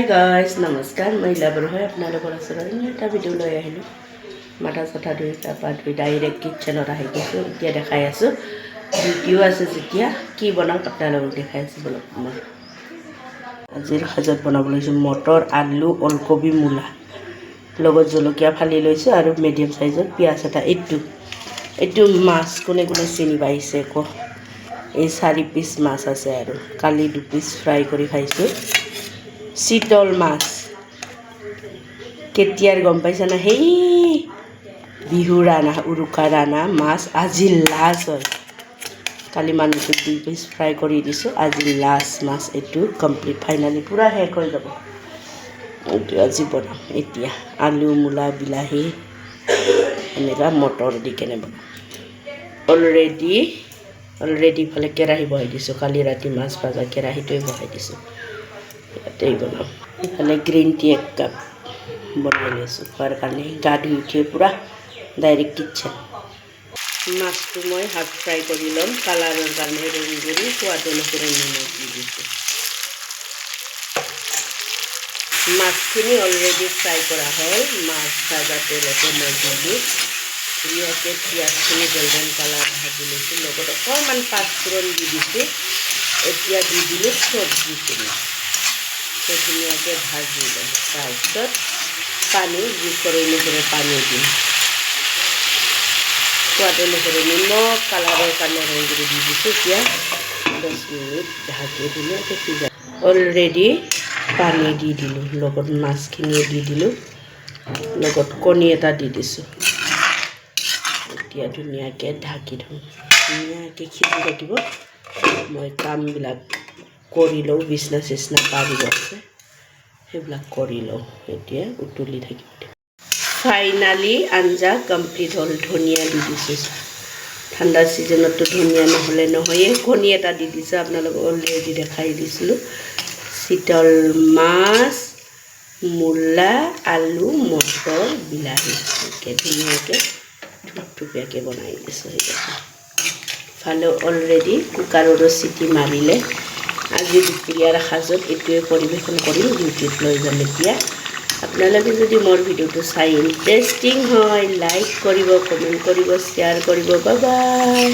guys নমস্কাৰ মই লাবৰু হয় আপোনালোকৰ ওচৰত এটা ভিডিঅ' লৈ আহিলোঁ মাথা চাথা ধুই তাৰপৰা ধুই ডাইৰেক্ট কিটচেনত আহি গৈছোঁ এতিয়া দেখাই আছোঁ ভিডিঅ' আছে যেতিয়া কি বনাওঁ আপোনালোকক দেখাই আছোঁ বলক মই আজিৰ সাজত বনাব লৈছোঁ মটৰ আলু ওলকবি মূলা লগত জলকীয়া ফালি লৈছোঁ আৰু মিডিয়াম সাইজৰ পিঁয়াজ এটা এইটো মাছ কোনে কোনে চিনি পাইছে আকৌ এই 4 পিচ মাছ আছে আৰু কালি 2 পিচ ফ্ৰাই কৰি খাইছোঁ চিতল মাছ কেতিয়াৰ গম পাইছা না সেই বিহু ৰাণা উৰুকা ৰাণা মাছ আজি লাষ্ট হয় কালি মানুহটো 2 পিচ ফ্ৰাই কৰি দিছোঁ আজি লাষ্ট মাছ এইটো কমপ্লিট ফাইনালি পুৰা শেষ হৈ যাব এইটো আজি বনাম এতিয়া আলু মূলা বিলাহী এনেকুৱা মটৰ দি কেনে বনাম অলৰেডি ফালে কেৰাহী বহাই দিছোঁ কালি ৰাতি মাছ ভাজা কেৰাহীটোৱে বহাই দিছোঁ ইয়াতেই বনাম ইফালে গ্ৰীণ টি 1 কাপ বনাই লৈছোঁ খোৱাৰ কাৰণে গা ধুই উঠিয়ে পূৰা ডাইৰেক্ট কিটচেন মাছটো মই হাফ ফ্ৰাই কৰি ল'ম কালাৰৰ কাৰণে ৰং কৰি সোৱাদ অনুসৰি নিমখ দি দিছোঁ মাছখিনি অলৰেডি ফ্ৰাই কৰা হ'ল মাছ ভাজা তেলতে মই দিলোঁ ধুনীয়াকৈ পিঁয়াজখিনি গোল্ডেন কালাৰ ভাজি লৈছোঁ লগত অকণমান পাঁচফোৰণ দি দিছোঁ এতিয়া দি দিলোঁ চব্জিখিনি ধুনীয়াকৈ ভাজি লওঁ তাৰপিছত পানী জোখৰ অনুসৰি পানী দিম সোৱাদ অনুসৰি নিমখ কালাৰৰ কাৰণে ৰং কৰি দি দিছোঁ এতিয়া 10 মিনিট ঢাকি ধুনীয়াকৈ সিজা অলৰেডি পানী দি দিলোঁ লগত মাছখিনিও দি দিলোঁ লগত কণী এটা দি দিছোঁ এতিয়া ধুনীয়াকৈ ঢাকি থওঁ ধুনীয়াকৈ সিজি থাকিব মই কামবিলাক কৰি লওঁ বিছনা চিছনা পাৰিব আছে সেইবিলাক কৰি লওঁ এতিয়া উতলি থাকিব ফাইনালি আঞ্জা কমপ্লিট হ'ল ধনিয়া দি দিছোঁ ঠাণ্ডা ছিজনততো ধনিয়া নহ'লে নহয়ে কণী এটা দি দিছোঁ আপোনালোকক অলৰেডি দেখাই দিছিলোঁ চিতল মাছ মূলা আলু মটৰ বিলাহী এনেকৈ ধুনীয়াকৈ থুপথুপীয়াকৈ বনাই দিছোঁ ইফালে অলৰেডি কুকাৰৰো চিটি মাৰিলে আজি দুপৰীয়াৰ সাজত এইটোৱে পৰিৱেশন কৰিম ডিউটিত লৈ যাম এতিয়া আপোনালোকে যদি মোৰ ভিডিঅ'টো চাই ইণ্টাৰেষ্টিং হয় লাইক কৰিব কমেণ্ট কৰিব শ্বেয়াৰ কৰিব বাই বাই